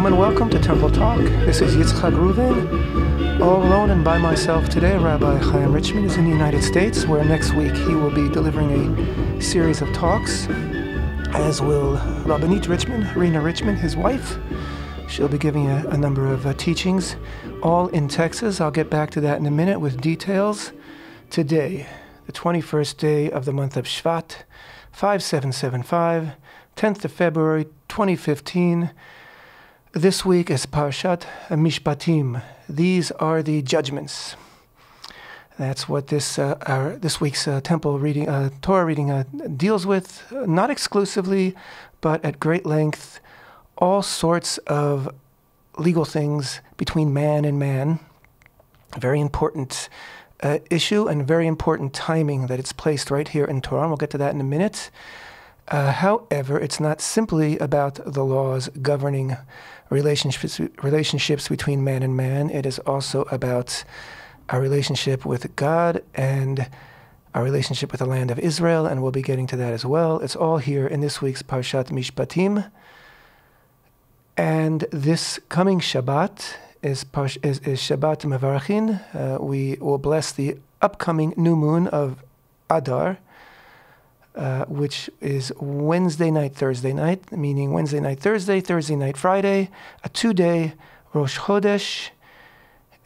Shalom and welcome to Temple Talk. This is Yitzchak Reuven, all alone and by myself today. Rabbi Chaim Richman is in the United States, where next week he will be delivering a series of talks, as will Rabbanit Richman, Rena Richman, his wife. She'll be giving a number of teachings, all in Texas. I'll get back to that in a minute with details. Today, the 21st day of the month of Shvat, 5775, 10th of February, 2015. This week is Parashat Mishpatim. These are the judgments. That's what this week's temple reading, Torah reading deals with. Not exclusively, but at great length. All sorts of legal things between man and man. A very important issue and very important timing that it's placed right here in Torah. We'll get to that in a minute. However, it's not simply about the laws governing relationships between man and man. It is also about our relationship with God and our relationship with the land of Israel, and we'll be getting to that as well. It's all here in this week's Parashat Mishpatim. And this coming Shabbat is Shabbat Mevarachin. We will bless the upcoming new moon of Adar, which is Wednesday night, Thursday night, meaning Wednesday night, Thursday, Thursday night, Friday, a 2-day Rosh Chodesh.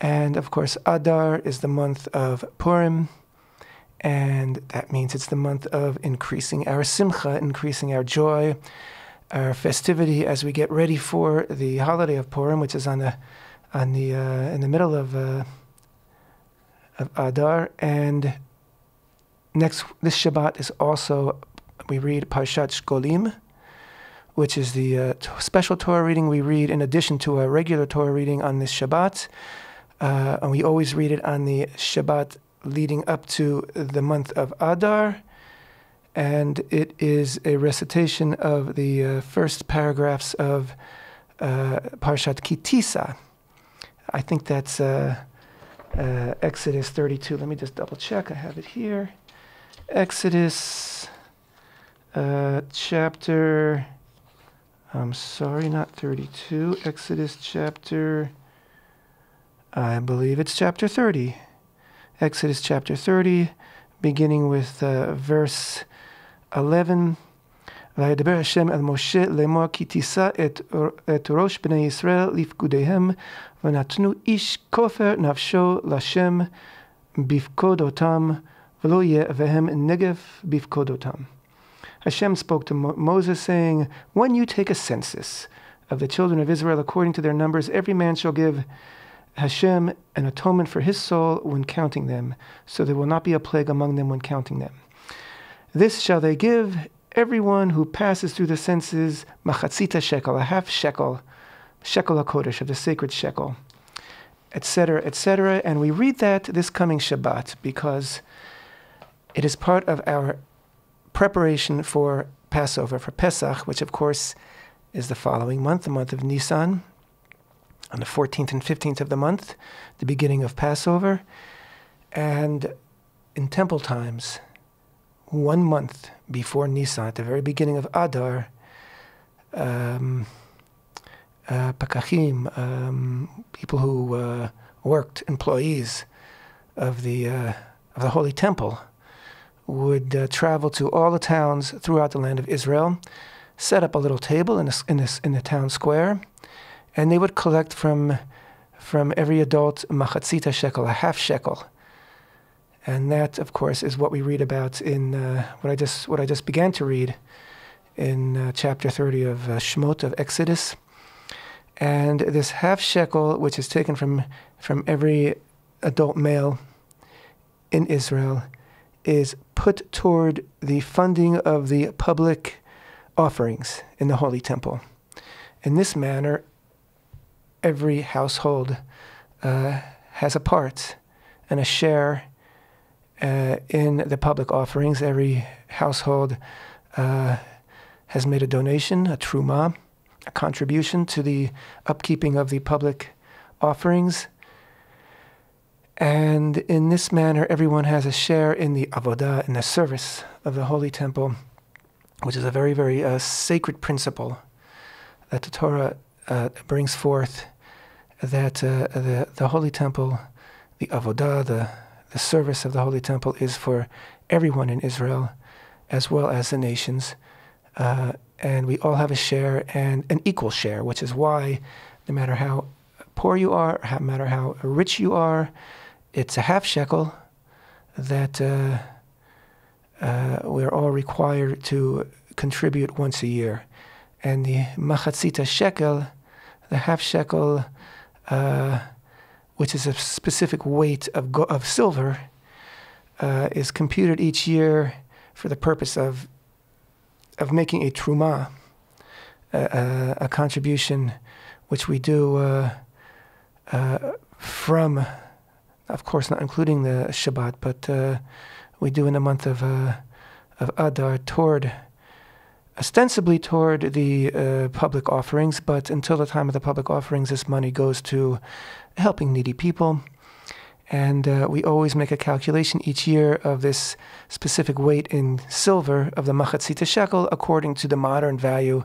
And of course, Adar is the month of Purim, and that means it's the month of increasing our simcha, increasing our joy, our festivity as we get ready for the holiday of Purim, which is in the middle of Adar. And this Shabbat is also, we read Parashat Shekolim, which is the special Torah reading we read in addition to a regular Torah reading on this Shabbat. And we always read it on the Shabbat leading up to the month of Adar. And it is a recitation of the first paragraphs of Parashat Kitisa. I think that's Exodus 32. Let me just double check. I have it here. Exodus chapter, I'm sorry, not 32. Exodus chapter, I believe it's chapter 30. Exodus chapter 30, beginning with verse 11. וידבר השם אל משה לאמור כי תישא את ראש בני ישראל לפקודיהם ונתנו איש כופר נפשו להשם בפקודותם ולא יהיה בהם נגף בפקודותם. Hashem spoke to Moses, saying, when you take a census of the children of Israel according to their numbers, every man shall give Hashem an atonement for his soul when counting them, so there will not be a plague among them when counting them. This shall they give everyone who passes through the census, machatzita shekel, a half shekel, shekel HaKodesh, of the sacred shekel, etc., etc. And we read that this coming Shabbat because it is part of our preparation for Passover, for Pesach, which of course is the following month, the month of Nisan, on the 14th and 15th of the month, the beginning of Passover. And in temple times, 1 month before Nisan, at the very beginning of Adar, pakachim, people who worked, employees of the Holy Temple, would travel to all the towns throughout the land of Israel, set up a little table in the town square, and they would collect from every adult machatzita shekel, a half shekel. And that, of course, is what we read about in what I just began to read in chapter 30 of Shemot, of Exodus. And this half shekel, which is taken from every adult male in Israel, is put toward the funding of the public offerings in the Holy Temple. In this manner, every household has a part and a share in the public offerings. Every household has made a donation, a truma, a contribution to the upkeeping of the public offerings. And in this manner, everyone has a share in the avodah, in the service of the Holy Temple, which is a very, very sacred principle that the Torah brings forth that the Holy Temple, the avodah, the service of the Holy Temple is for everyone in Israel, as well as the nations. And we all have a share, and an equal share, which is why no matter how poor you are, no matter how rich you are, it's a half shekel that we're all required to contribute once a year. And the machatzita shekel, the half shekel, which is a specific weight of silver, is computed each year for the purpose of making a truma, a contribution which we do from, of course, not including the Shabbat, but we do in the month of Adar ostensibly toward the public offerings, but until the time of the public offerings, this money goes to helping needy people. And we always make a calculation each year of this specific weight in silver of the machatzita shekel according to the modern value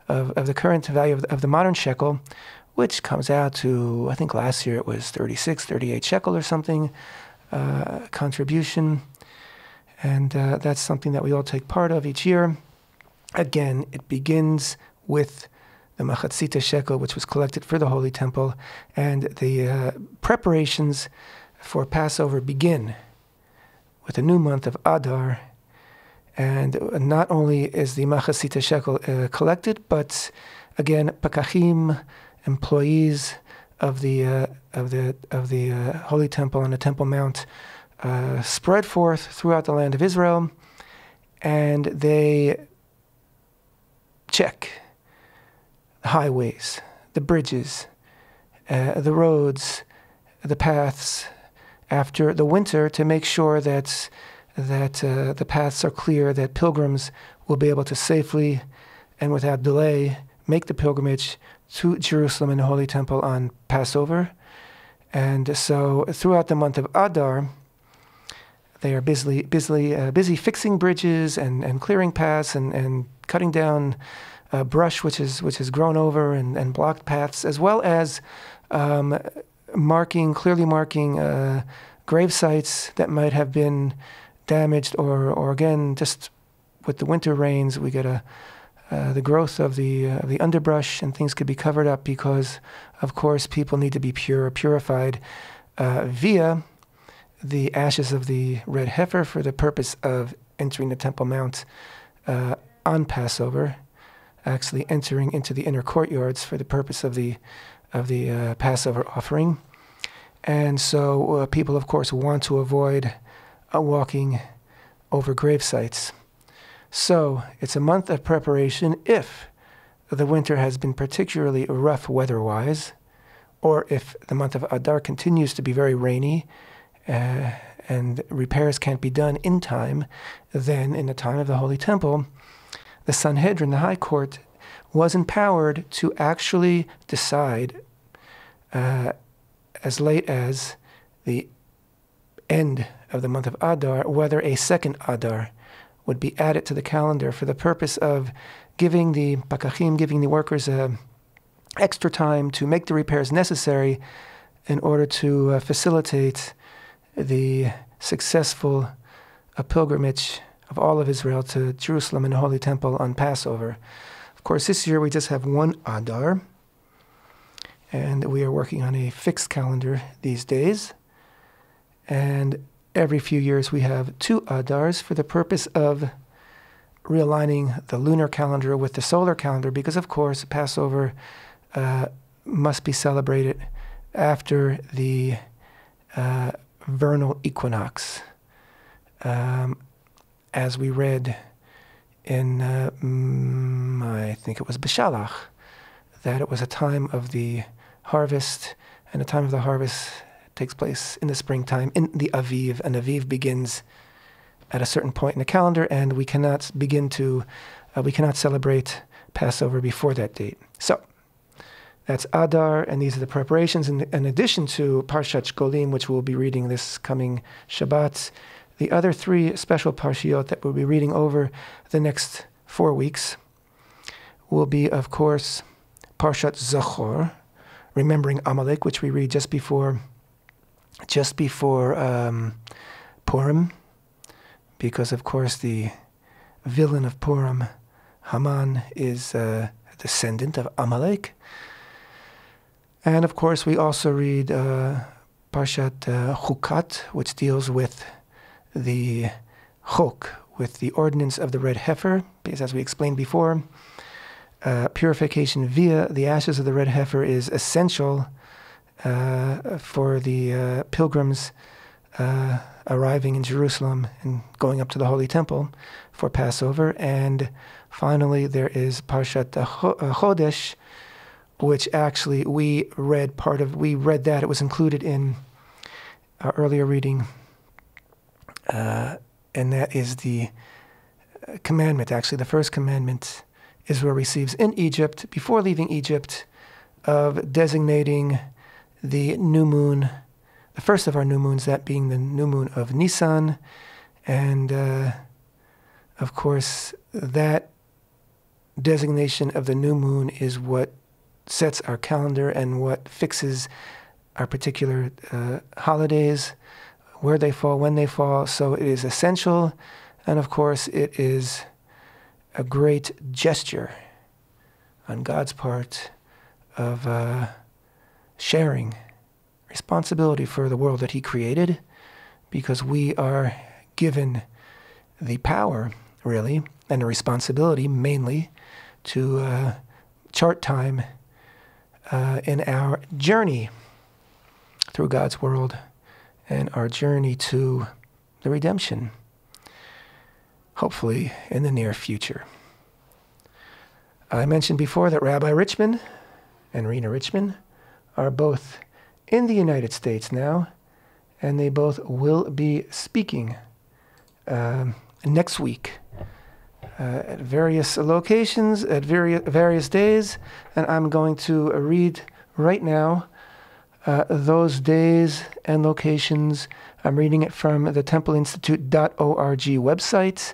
of the current value of the modern shekel, which comes out to, I think last year it was 36, 38 shekel or something, contribution. And that's something that we all take part of each year. Again, it begins with the machatzita shekel, which was collected for the Holy Temple, and the preparations for Passover begin with the new month of Adar. And not only is the machatzita shekel collected, but again, pakachim, employees of the Holy Temple on the Temple Mount, spread forth throughout the land of Israel, and they check the highways, the bridges, the roads, the paths after the winter to make sure that the paths are clear, that pilgrims will be able to safely and without delay make the pilgrimage to Jerusalem and the Holy Temple on Passover. And so throughout the month of Adar, they are busy fixing bridges and clearing paths and cutting down brush which has grown over and blocked paths, as well as clearly marking grave sites that might have been damaged, or again, just with the winter rains, we get the growth of the underbrush, and things could be covered up because, of course, people need to be purified via the ashes of the red heifer for the purpose of entering the Temple Mount on Passover, actually entering into the inner courtyards for the purpose of the Passover offering. And so people, of course, want to avoid walking over grave sites. So it's a month of preparation if the winter has been particularly rough weather-wise, or if the month of Adar continues to be very rainy and repairs can't be done in time. Then in the time of the Holy Temple, the Sanhedrin, the High Court, was empowered to actually decide as late as the end of the month of Adar whether a second Adar would be added to the calendar for the purpose of giving the pakachim, giving the workers extra time to make the repairs necessary in order to facilitate the successful pilgrimage of all of Israel to Jerusalem and the Holy Temple on Passover. Of course, this year we just have one Adar, and we are working on a fixed calendar these days. And every few years we have two Adars for the purpose of realigning the lunar calendar with the solar calendar, because, of course, Passover must be celebrated after the vernal equinox. As we read in, I think it was Beshalach, that it was a time of the harvest, and the time of the harvest takes place in the springtime, in the Aviv, and Aviv begins at a certain point in the calendar, and we cannot celebrate Passover before that date. So that's Adar, and these are the preparations. In addition to Parashat Shekolim, which we'll be reading this coming Shabbat, the other three special parshiot that we'll be reading over the next 4 weeks will be, of course, Parashat Zachor, remembering Amalek, which we read just before Purim, because of course the villain of Purim, Haman, is a descendant of Amalek. And of course we also read Parashat Chukat, which deals with the chok, with the ordinance of the red heifer, because as we explained before, purification via the ashes of the red heifer is essential for the pilgrims arriving in Jerusalem and going up to the Holy Temple for Passover. And finally, there is Parashat Chodesh, which actually we read that. It was included in our earlier reading, and that is the commandment. Actually, the first commandment Israel receives in Egypt, before leaving Egypt, of designating the new moon, the first of our new moons, that being the new moon of Nisan. And of course, that designation of the new moon is what sets our calendar and what fixes our particular holidays, where they fall, when they fall. So it is essential. And of course, it is a great gesture on God's part of sharing responsibility for the world that He created, because we are given the power, really, and the responsibility mainly to chart time in our journey through God's world and our journey to the redemption, hopefully in the near future. I mentioned before that Rabbi Richman and Rena Richman are both in the United States now, and they both will be speaking next week at various locations, at various days, and I'm going to read right now those days and locations. I'm reading it from the templeinstitute.org website.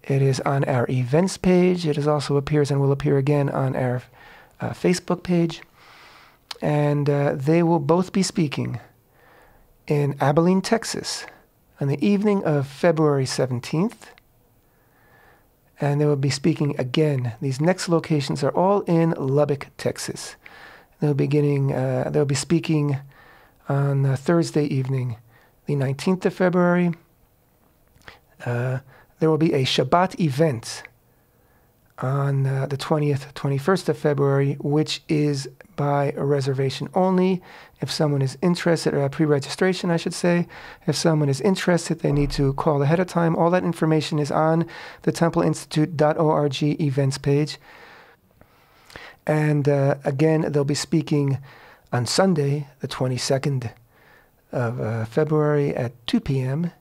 It is on our events page. It also appears and will appear again on our Facebook page. And they will both be speaking in Abilene, Texas, on the evening of February 17th. And they will be speaking again. These next locations are all in Lubbock, Texas. They'll be speaking on Thursday evening, the 19th of February. There will be a Shabbat event on the 20th, 21st of February, which is by a reservation only. If someone is interested, or pre-registration, I should say, if someone is interested, they need to call ahead of time. All that information is on the templeinstitute.org events page. And again, they'll be speaking on Sunday, the 22nd of February at 2 p.m.,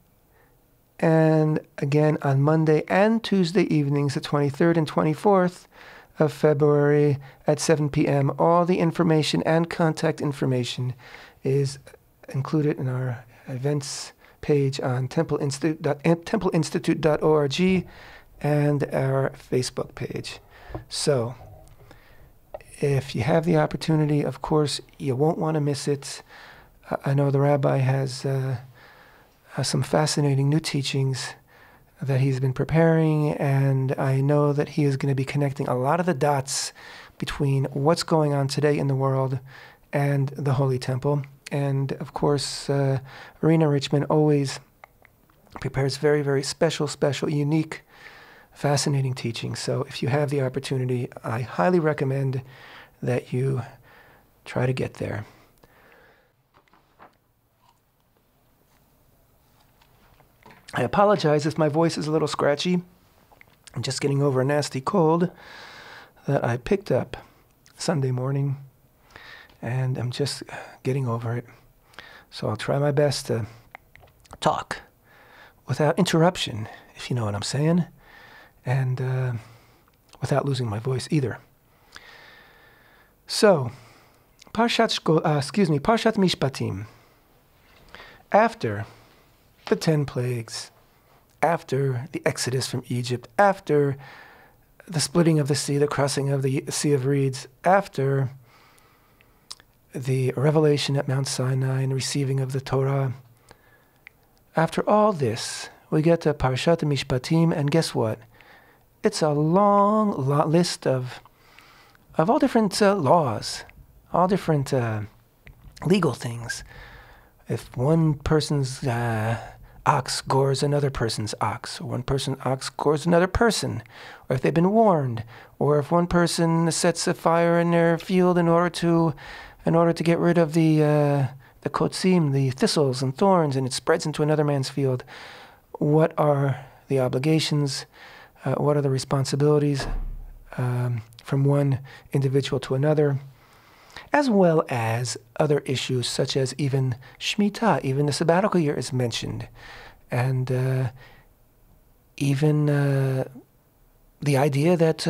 and again on Monday and Tuesday evenings, the 23rd and 24th of February at 7 p.m. All the information and contact information is included in our events page on templeinstitute.org and our Facebook page. So, if you have the opportunity, of course, you won't want to miss it. I know the rabbi has some fascinating new teachings that he's been preparing, and I know that he is going to be connecting a lot of the dots between what's going on today in the world and the Holy Temple. And of course, Rena Richman always prepares very, very special, unique, fascinating teachings. So if you have the opportunity, I highly recommend that you try to get there. I apologize if my voice is a little scratchy. I'm just getting over a nasty cold that I picked up Sunday morning, and I'm just getting over it. So I'll try my best to talk without interruption, if you know what I'm saying, and without losing my voice either. So, Parashat Mishpatim. After the 10 plagues, after the Exodus from Egypt, after the splitting of the sea, the crossing of the Sea of Reeds, after the revelation at Mount Sinai and receiving of the Torah, after all this, we get to Parashat Mishpatim, and guess what? It's a long list of all different laws, all different legal things. If one person's ox gores another person's ox, or one person's ox gores another person, or if they've been warned, or if one person sets a fire in their field in order to get rid of the kotsim, the thistles and thorns, and it spreads into another man's field, what are the obligations? What are the responsibilities from one individual to another? As well as other issues such as even Shemitah, even the sabbatical year is mentioned. And even the idea that,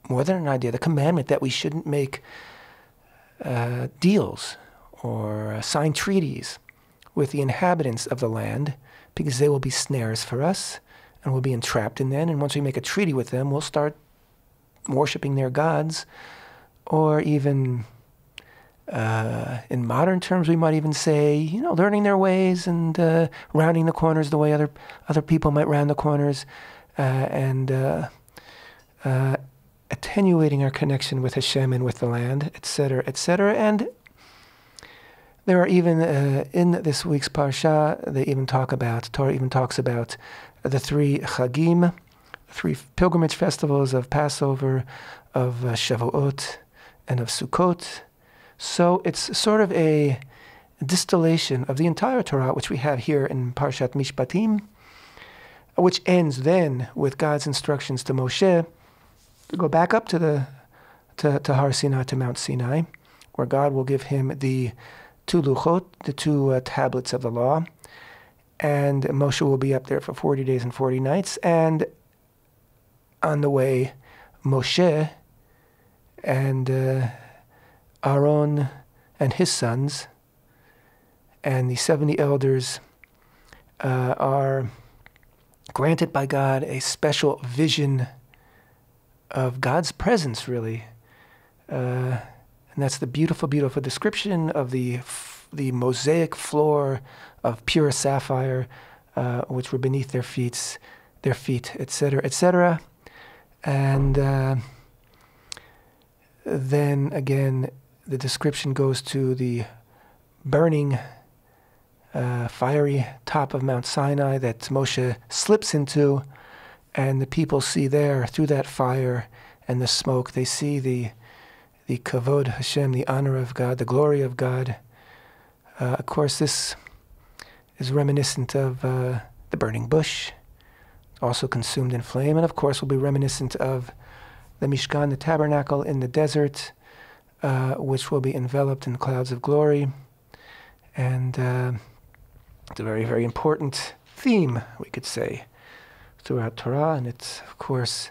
more than an idea, the commandment that we shouldn't make deals or sign treaties with the inhabitants of the land, because they will be snares for us and we'll be entrapped in them. And once we make a treaty with them, we'll start worshiping their gods, or even in modern terms, we might even say, learning their ways and rounding the corners the way other people might round the corners, and attenuating our connection with Hashem and with the land, etc., etc. And there are even in this week's Parsha, Torah even talks about the three Chagim, three pilgrimage festivals of Passover, of Shavuot, and of Sukkot. So it's sort of a distillation of the entire Torah, which we have here in Parashat Mishpatim, which ends then with God's instructions to Moshe to go back up to Har Sinai, to Mount Sinai, where God will give him the two luchot, the two tablets of the law, and Moshe will be up there for 40 days and 40 nights, and on the way, Moshe and Aaron and his sons and the 70 elders are granted by God a special vision of God's presence, really. And that's the beautiful, beautiful description of the mosaic floor of pure sapphire, which were beneath their feet, etc., etc. And then again, the description goes to the burning, fiery top of Mount Sinai that Moshe slips into, and the people see there, through that fire and the smoke, they see the kavod Hashem, the honor of God, the glory of God. Of course, this is reminiscent of the burning bush, also consumed in flame, and of course will be reminiscent of the Mishkan, the tabernacle in the desert, which will be enveloped in clouds of glory. And it's a very, very important theme, we could say, throughout Torah, and it, of course,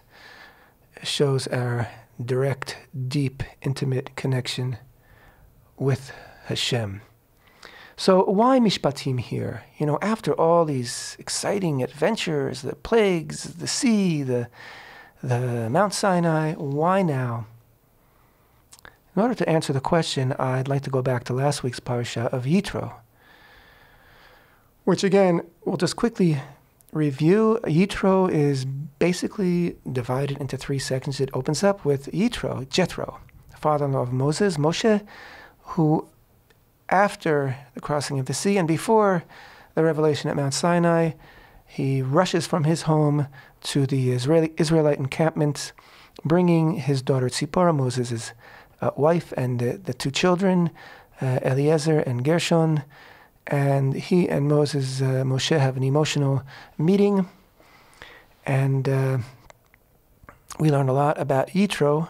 shows our direct, deep, intimate connection with Hashem. So why Mishpatim here? After all these exciting adventures, the plagues, the sea, the Mount Sinai, why now? In order to answer the question, I'd like to go back to last week's Parasha of Yitro, which again, we'll just quickly review. Yitro is basically divided into three sections. It opens up with Yitro, Jethro, the father-in-law of Moses, Moshe, who after the crossing of the sea and before the revelation at Mount Sinai, he rushes from his home to the Israelite encampment, bringing his daughter Tzipporah, Moses' wife, and the two children, Eliezer and Gershon. And he and Moshe have an emotional meeting. And we learn a lot about Yitro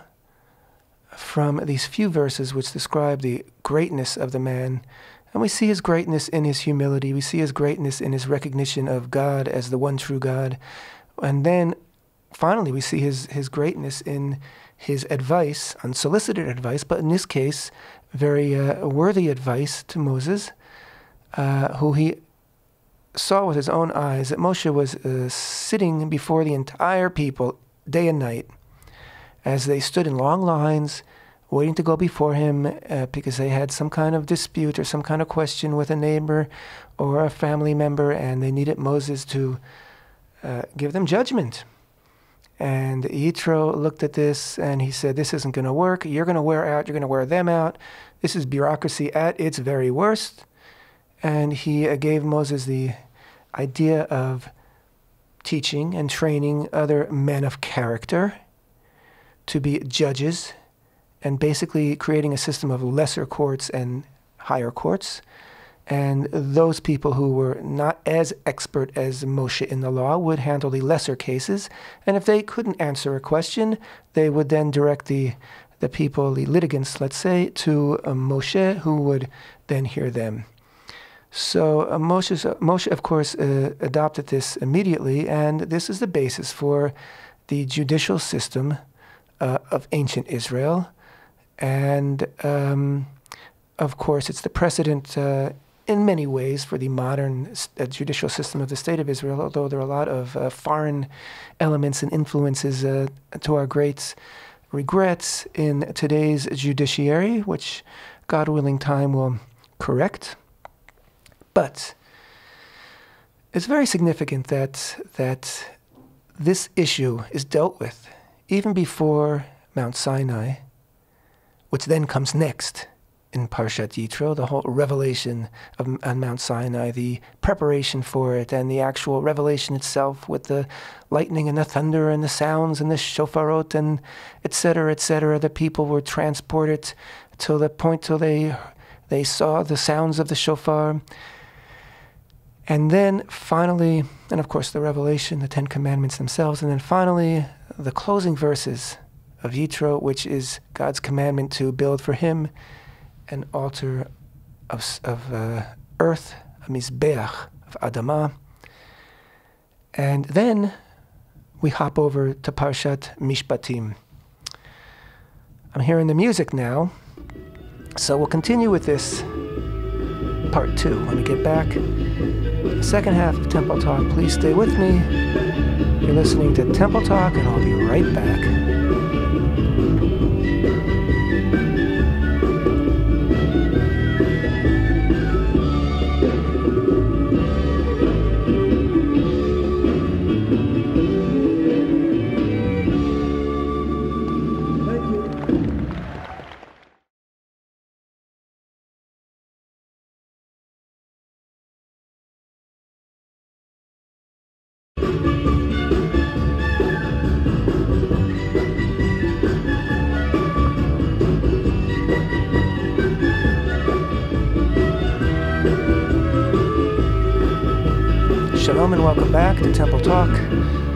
from these few verses which describe the greatness of the man. And we see his greatness in his humility. We see his greatness in his recognition of God as the one true God. And then finally we see his greatness in his advice, unsolicited advice, but in this case, very worthy advice to Moses, who he saw with his own eyes that Moshe was sitting before the entire people day and night as they stood in long lines waiting to go before him because they had some kind of dispute or some kind of question with a neighbor or a family member, and they needed Moses to give them judgment. And Yitro looked at this and he said, this isn't going to work. You're going to wear out. You're going to wear them out. This is bureaucracy at its very worst. And he gave Moses the idea of teaching and training other men of character to be judges, and basically creating a system of lesser courts and higher courts. And those people who were not as expert as Moshe in the law would handle the lesser cases. And if they couldn't answer a question, they would then direct the people, the litigants, let's say, to Moshe, who would then hear them. So Moshe, of course, adopted this immediately, and this is the basis for the judicial system of ancient Israel. And, of course, it's the precedent in many ways for the modern judicial system of the State of Israel, although there are a lot of foreign elements and influences to our great regrets in today's judiciary, which, God willing, time will correct. But it's very significant that this issue is dealt with even before Mount Sinai, which then comes next in Parashat Yitro, the whole revelation on Mount Sinai, the preparation for it, and the actual revelation itself with the lightning and the thunder and the sounds and the shofarot and et cetera, the people were transported till the point till they saw the sounds of the shofar. And then finally, and of course the revelation, the Ten Commandments themselves, and then finally the closing verses of Yitro, which is God's commandment to build for him an altar of earth, a mizbeach of Adamah. And then we hop over to Parashat Mishpatim. I'm hearing the music now, so we'll continue with this part 2. Let me get back. The second half of Temple Talk. Please stay with me. You're listening to Temple Talk, and I'll be right back. Shalom and welcome back to Temple Talk.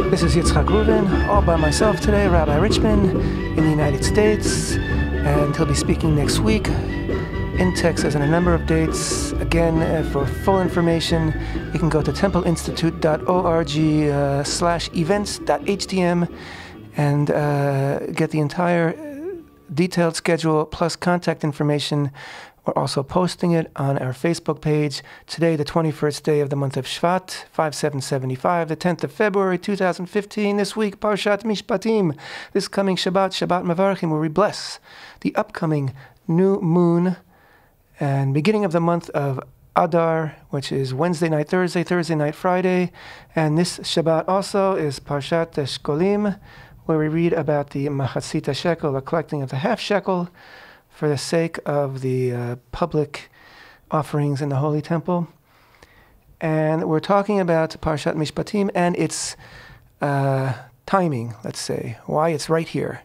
This is Yitzchak Reuven, all by myself today, Rabbi Richman in the United States, and he'll be speaking next week in Texas on a number of dates. Again, for full information, you can go to templeinstitute.org/events.htm and get the entire detailed schedule plus contact information. We're also posting it on our Facebook page. Today, the 21st day of the month of Shvat, 5775, the 10th of February, 2015. This week, Parashat Mishpatim. This coming Shabbat, Shabbat Mevarchim, where we bless the upcoming new moon and beginning of the month of Adar, which is Wednesday night, Thursday night, Friday. And this Shabbat also is Parashat Shekolim, where we read about the Machatzita shekel, the collecting of the half shekel, for the sake of the public offerings in the Holy Temple. And we're talking about Parashat Mishpatim and its timing, let's say, why it's right here,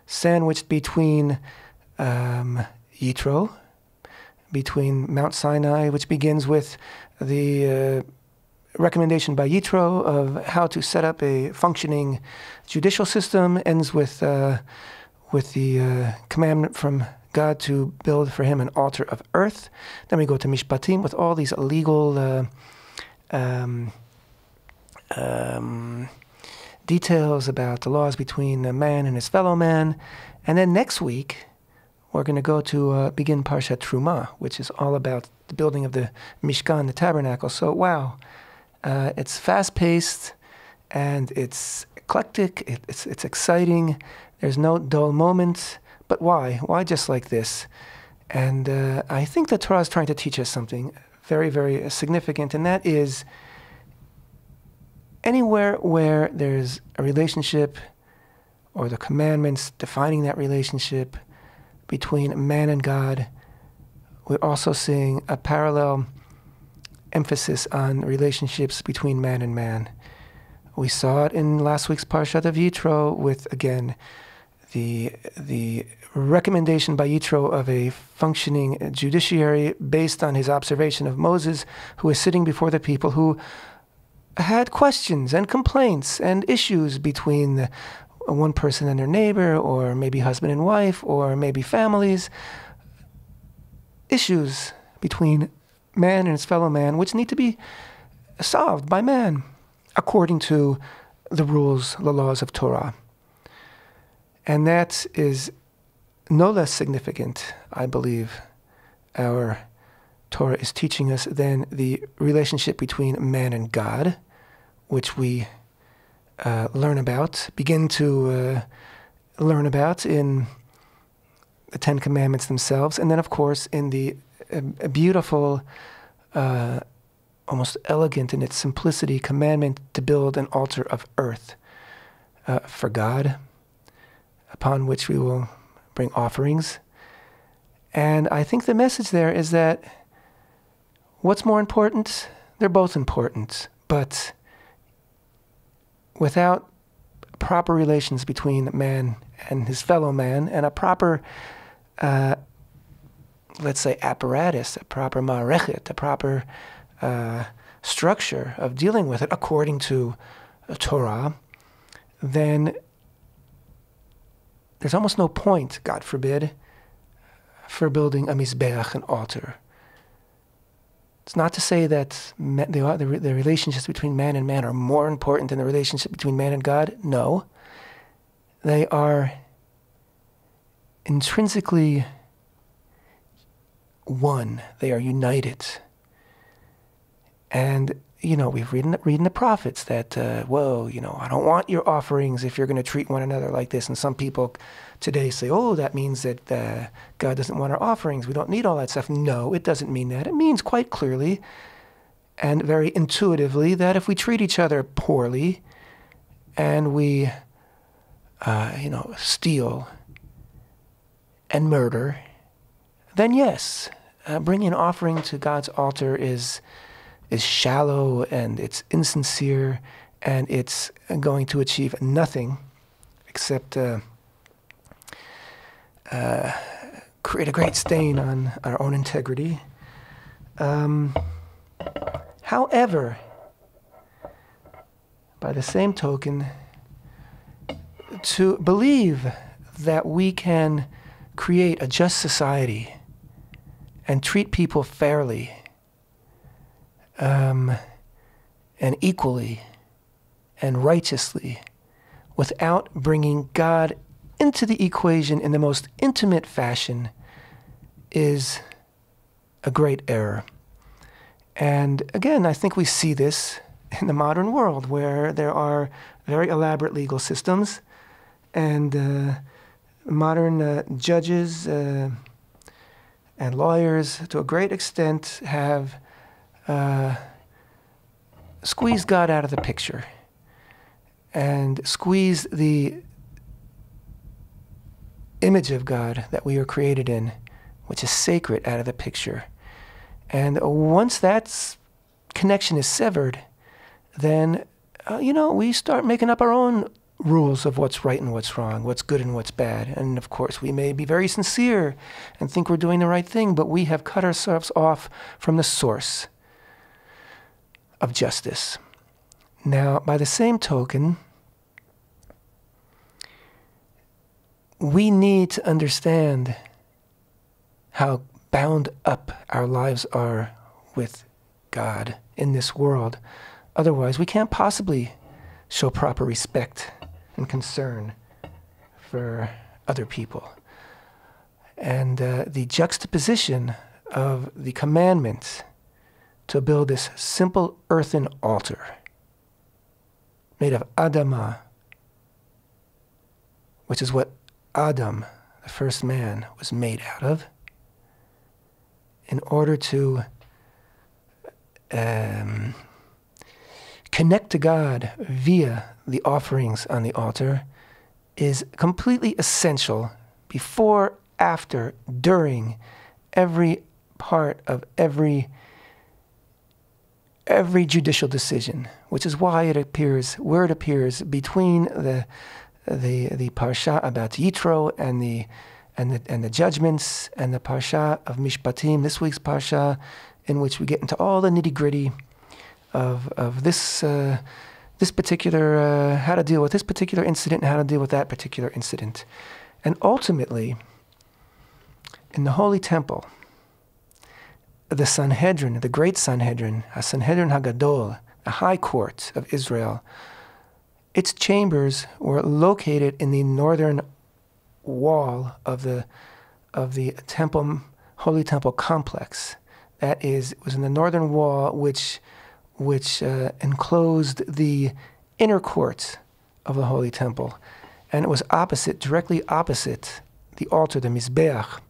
sandwiched between Yitro, between Mount Sinai, which begins with the recommendation by Yitro of how to set up a functioning judicial system, ends with the commandment from God to build for him an altar of earth. Then we go to Mishpatim with all these legal details about the laws between a man and his fellow man. And then next week, we're going to go to begin Parashat Truma, which is all about the building of the Mishkan, the tabernacle. So, wow, it's fast-paced, and it's eclectic, it's exciting, there's no dull moments. But why? Why just like this? And I think the Torah is trying to teach us something very, very significant, and that is anywhere where there's a relationship or the commandments defining that relationship between man and God, we're also seeing a parallel emphasis on relationships between man and man. We saw it in last week's Parashat of Yitro with, again, the recommendation by Yitro of a functioning judiciary based on his observation of Moses, who was sitting before the people who had questions and complaints and issues between one person and their neighbor, or maybe husband and wife, or maybe families. Issues between man and his fellow man, which need to be solved by man, according to the rules, the laws of Torah. And that is no less significant, I believe, our Torah is teaching us, than the relationship between man and God, which we begin to learn about in the Ten Commandments themselves, and then, of course, in the beautiful, almost elegant in its simplicity, commandment to build an altar of earth for God, upon which we will bring offerings. And I think the message there is that what's more important? They're both important, but without proper relations between man and his fellow man, and a proper, let's say, apparatus, a proper ma'arechet, a proper structure of dealing with it according to Torah, then there's almost no point, God forbid, for building a mizbeach, an altar. It's not to say that the relationships between man and man are more important than the relationship between man and God. No. They are intrinsically one. They are united. And, we've read in the prophets that, I don't want your offerings if you're going to treat one another like this. And some people today say, that means that God doesn't want our offerings. We don't need all that stuff. No, it doesn't mean that. It means quite clearly and very intuitively that if we treat each other poorly and we, steal and murder, then yes, bringing an offering to God's altar is shallow, and it's insincere, and it's going to achieve nothing except create a great stain on our own integrity. However, by the same token, to believe that we can create a just society and treat people fairly and equally and righteously without bringing God into the equation in the most intimate fashion is a great error. And again, I think we see this in the modern world, where there are very elaborate legal systems, and modern judges and lawyers, to a great extent, have squeezed God out of the picture and squeezed the image of God that we are created in, which is sacred, out of the picture. And once that connection is severed, then, we start making up our own rules of what's right and what's wrong, what's good and what's bad. And of course, we may be very sincere and think we're doing the right thing, but we have cut ourselves off from the source of justice. Now, by the same token, we need to understand how bound up our lives are with God in this world. Otherwise, we can't possibly show proper respect and concern for other people. And the juxtaposition of the commandment to build this simple earthen altar made of Adamah, which is what Adam, the first man, was made out of, in order to connect to God via the offerings on the altar, is completely essential before, after, during every part of every judicial decision, which is why it appears where it appears between the Parashat about Yitro and the judgments, and the Parashat of Mishpatim, this week's Parashat, in which we get into all the nitty-gritty of this particular how to deal with this particular incident and how to deal with that particular incident. And ultimately, in the Holy Temple, the Sanhedrin, the great Sanhedrin, Sanhedrin Hagadol, the High Court of Israel, its chambers were located in the northern wall of the temple, Holy Temple complex. That is, it was in the northern wall which enclosed the inner court of the Holy Temple. And it was directly opposite the altar, the Mizbeach,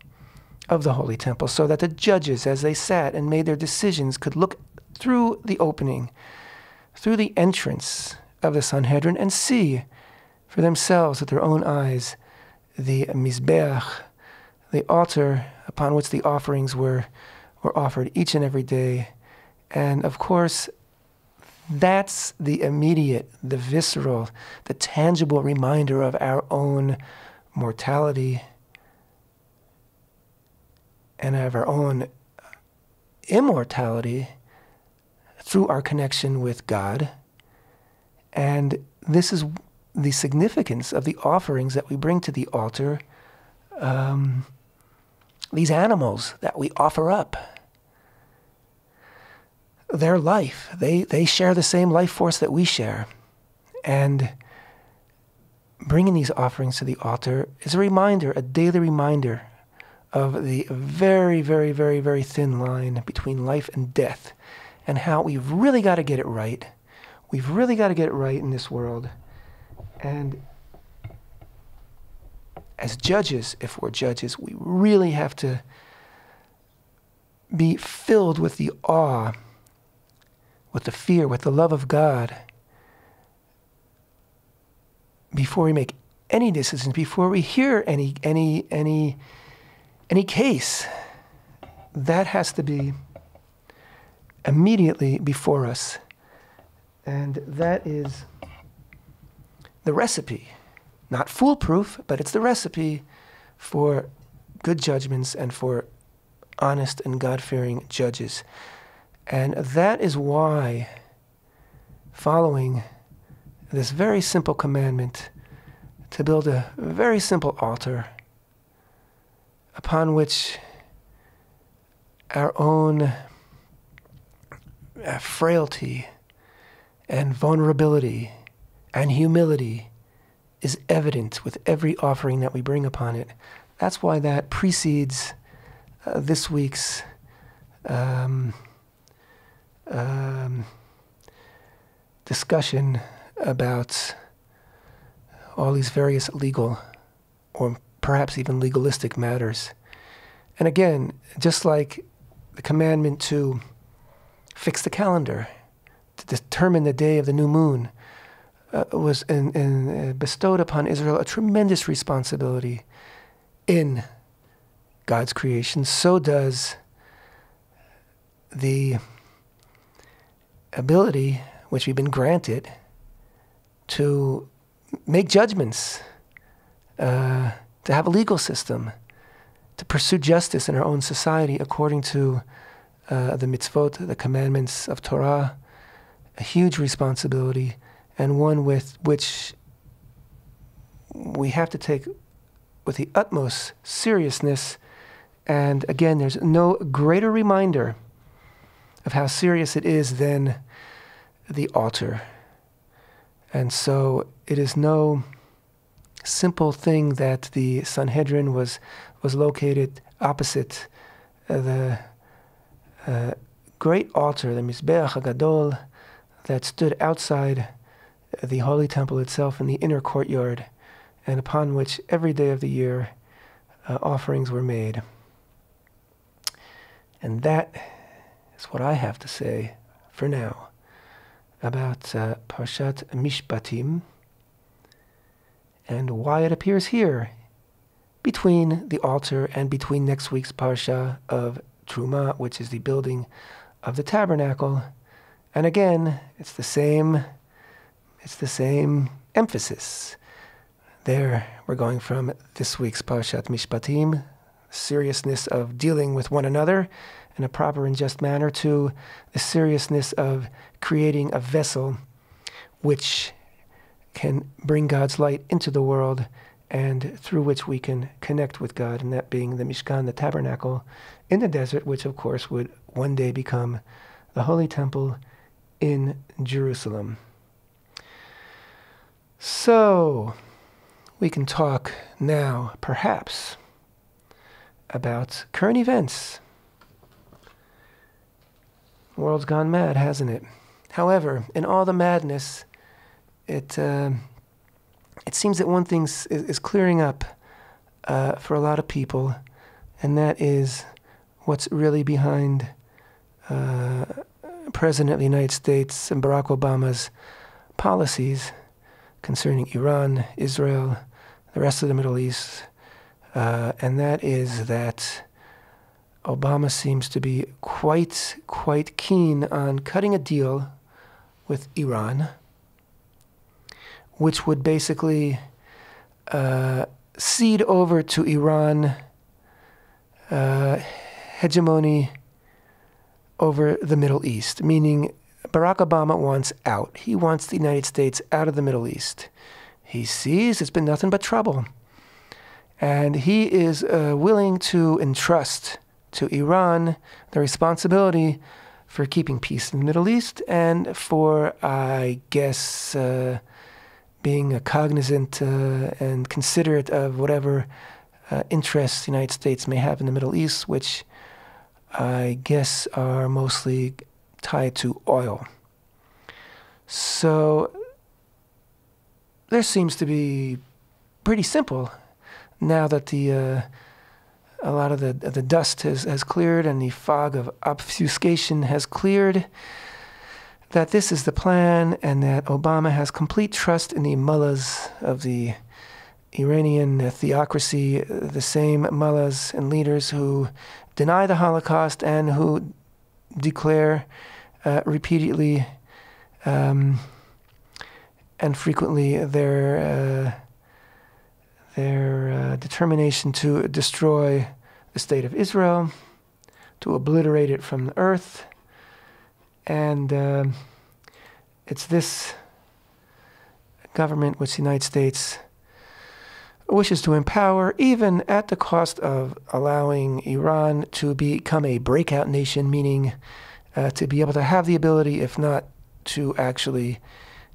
of the Holy Temple, so that the judges, as they sat and made their decisions, could look through the opening, through the entrance of the Sanhedrin, and see for themselves with their own eyes the Mizbeach, the altar upon which the offerings were offered each and every day. And of course, that's the immediate, the visceral, the tangible reminder of our own mortality and of our own immortality through our connection with God. And this is the significance of the offerings that we bring to the altar, these animals that we offer up. Their life, they share the same life force that we share. And bringing these offerings to the altar is a reminder, a daily reminder of the very, very, very, very thin line between life and death, and how we've really got to get it right. We've really got to get it right in this world. And as judges, if we're judges, we really have to be filled with the awe, with the fear, with the love of God before we make any decisions, before we hear any case. That has to be immediately before us. And that is the recipe. Not foolproof, but it's the recipe for good judgments and for honest and God-fearing judges. And that is why, following this very simple commandment to build a very simple altar upon which our own frailty and vulnerability and humility is evident with every offering that we bring upon it. That's why that precedes this week's discussion about all these various legal or perhaps even legalistic matters. And again, just like the commandment to fix the calendar, to determine the day of the new moon, was bestowed upon Israel a tremendous responsibility in God's creation, so does the ability which we've been granted to make judgments, to have a legal system, to pursue justice in our own society according to the mitzvot, the commandments of Torah, a huge responsibility, and one with which we have to take with the utmost seriousness. And again, there's no greater reminder of how serious it is than the altar. And so it is no simple thing that the Sanhedrin was located opposite the great altar, the Mizbeach HaGadol, that stood outside the Holy Temple itself in the inner courtyard. and upon which every day of the year offerings were made. And that is what I have to say for now about Parashat Mishpatim and why it appears here between the altar and between next week's Parasha of Truma, which is the building of the tabernacle. And again, it's the same emphasis. There, we're going from this week's Parashat Mishpatim, seriousness of dealing with one another in a proper and just manner, to the seriousness of creating a vessel which can bring God's light into the world and through which we can connect with God, and that being the Mishkan, the tabernacle in the desert, which of course would one day become the Holy Temple in Jerusalem. So, we can talk now, perhaps, about current events. The world's gone mad, hasn't it? However, in all the madness, it seems that one thing is clearing up for a lot of people, and that is what's really behind President of the United States and Barack Obama's policies concerning Iran, Israel, the rest of the Middle East, and that is that Obama seems to be quite keen on cutting a deal with Iran, which would basically cede over to Iran hegemony over the Middle East, meaning Barack Obama wants out. He wants the United States out of the Middle East. He sees it's been nothing but trouble. And he is willing to entrust to Iran the responsibility for keeping peace in the Middle East and for, I guess, being cognizant and considerate of whatever interests the United States may have in the Middle East, which I guess are mostly tied to oil. So there seems to be pretty simple now that a lot of the dust has cleared and the fog of obfuscation has cleared, that this is the plan and that Obama has complete trust in the mullahs of the Iranian theocracy, the same mullahs and leaders who deny the Holocaust and who declare repeatedly and frequently their determination to destroy the state of Israel, to obliterate it from the earth. And it's this government which the United States wishes to empower, even at the cost of allowing Iran to become a breakout nation, meaning to be able to have the ability, if not to actually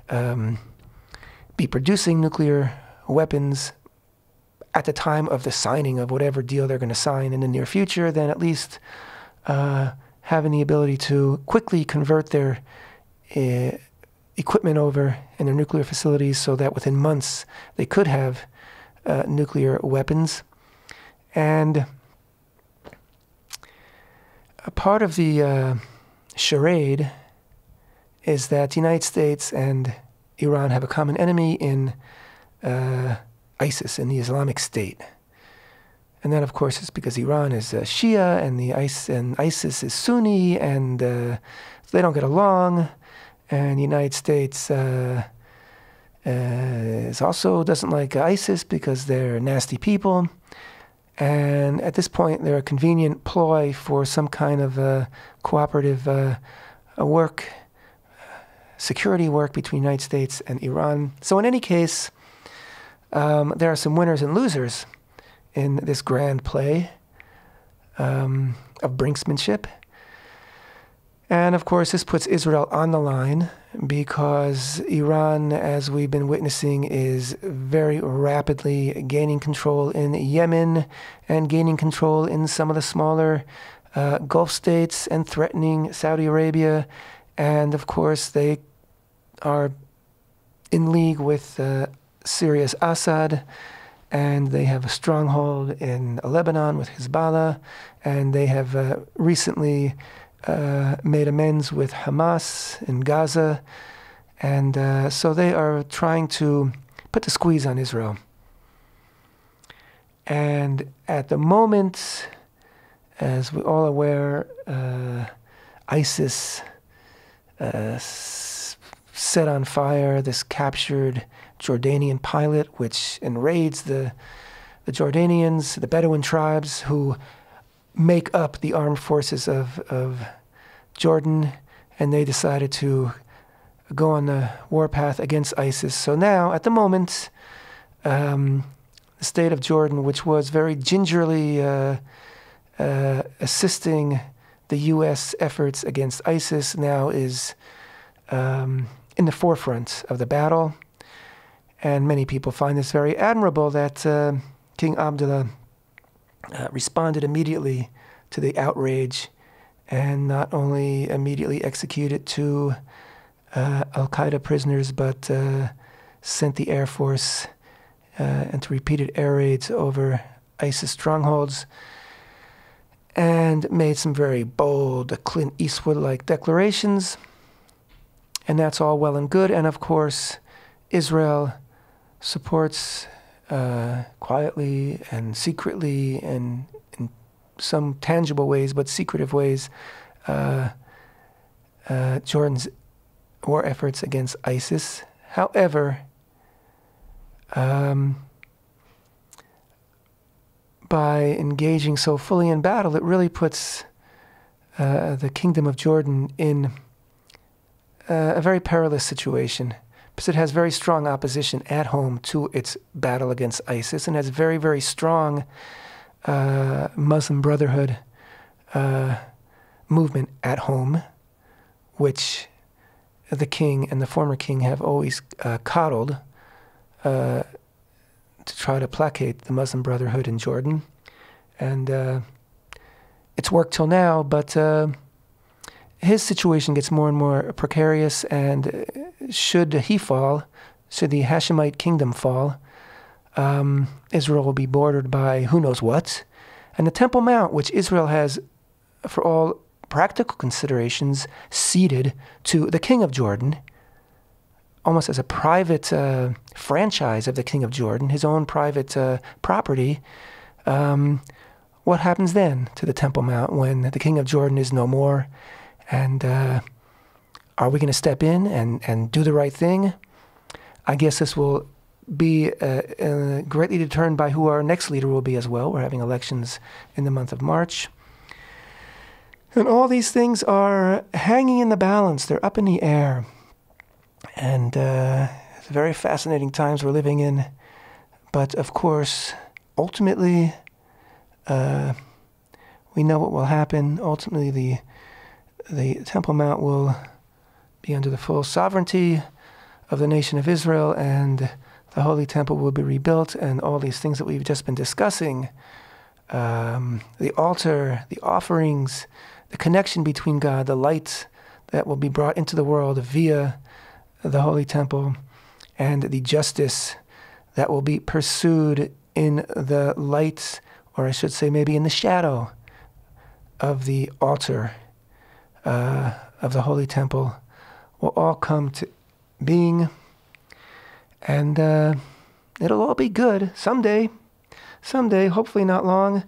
be producing nuclear weapons at the time of the signing of whatever deal they're going to sign in the near future, then at least having the ability to quickly convert their equipment over in their nuclear facilities so that within months they could have nuclear weapons. And a part of the charade is that the United States and Iran have a common enemy in ISIS, in the Islamic State. And that, of course, is because Iran is Shia and ISIS is Sunni, and so they don't get along. And the United States also doesn't like ISIS because they're nasty people. And at this point, they're a convenient ploy for some kind of cooperative security work between the United States and Iran. So in any case, there are some winners and losers in this grand play of brinksmanship. And of course, this puts Israel on the line because Iran, as we've been witnessing, is very rapidly gaining control in Yemen and gaining control in some of the smaller Gulf states and threatening Saudi Arabia. And of course, they are in league with Syria's Assad, and they have a stronghold in Lebanon with Hezbollah, and they have recently made amends with Hamas in Gaza, and so they are trying to put the squeeze on Israel. And at the moment, as we're all aware, ISIS set on fire this captured Jordanian pilot, which enraged the Jordanians, the Bedouin tribes who make up the armed forces of Jordan, and they decided to go on the warpath against ISIS. So now, at the moment, the state of Jordan, which was very gingerly assisting the U.S. efforts against ISIS, now is in the forefront of the battle. And many people find this very admirable that King Abdullah responded immediately to the outrage, and not only immediately executed two al-Qaeda prisoners, but sent the Air Force into repeated air raids over ISIS strongholds, and made some very bold Clint Eastwood-like declarations. And that's all well and good. And of course, Israel supports quietly and secretly and in some tangible ways, but secretive ways, Jordan's war efforts against ISIS. However, by engaging so fully in battle, it really puts the Kingdom of Jordan in a very perilous situation, because it has very strong opposition at home to its battle against ISIS, and has very, very strong Muslim Brotherhood movement at home, which the king and the former king have always coddled to try to placate the Muslim Brotherhood in Jordan. And it's worked till now, but his situation gets more and more precarious, and should he fall, should the Hashemite kingdom fall, Israel will be bordered by who knows what. And the Temple Mount, which Israel has, for all practical considerations, ceded to the king of Jordan, almost as a private franchise of the king of Jordan, his own private property. What happens then to the Temple Mount when the king of Jordan is no more? And are we going to step in and do the right thing? I guess this will be greatly determined by who our next leader will be as well. We're having elections in the month of March. And all these things are hanging in the balance. They're up in the air. And it's very fascinating times we're living in. But of course, ultimately, we know what will happen. Ultimately, the Temple Mount will be under the full sovereignty of the nation of Israel, and the Holy Temple will be rebuilt, and all these things that we've just been discussing, the altar, the offerings, the connection between God, the light that will be brought into the world via the Holy Temple, and the justice that will be pursued in the light, or I should say maybe in the shadow of the altar of the Holy Temple, will all come to being, and it'll all be good someday, hopefully not long.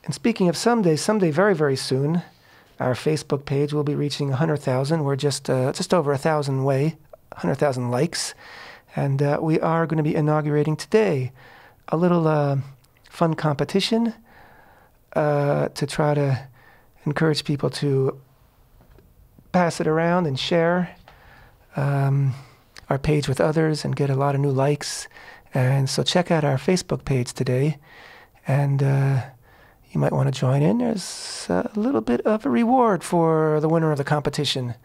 And speaking of someday very, very soon, our Facebook page will be reaching 100,000. We're just over 1,000 away, 100,000 likes, and we are going to be inaugurating today a little fun competition to try to encourage people to pass it around and share our page with others and get a lot of new likes. And so check out our Facebook page today, and you might want to join in. There's a little bit of a reward for the winner of the competition.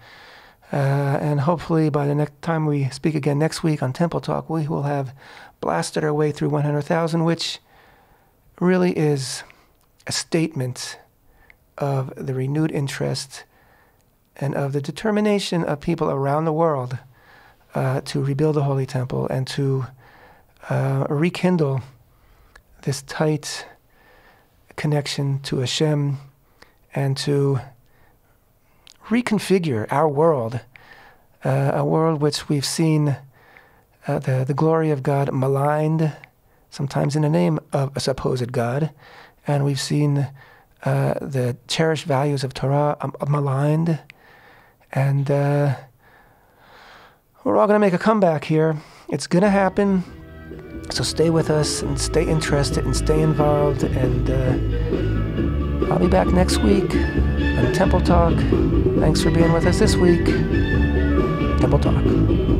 And hopefully by the next time we speak again next week on Temple Talk, we will have blasted our way through 100,000, which really is a statement of the renewed interest and of the determination of people around the world to rebuild the Holy Temple and to rekindle this tight connection to Hashem and to reconfigure our world, a world which we've seen the glory of God maligned, sometimes in the name of a supposed God, and we've seen the cherished values of Torah maligned, and we're all going to make a comeback here. It's going to happen, so stay with us and stay interested and stay involved, and I'll be back next week on Temple Talk. Thanks for being with us this week. Temple Talk.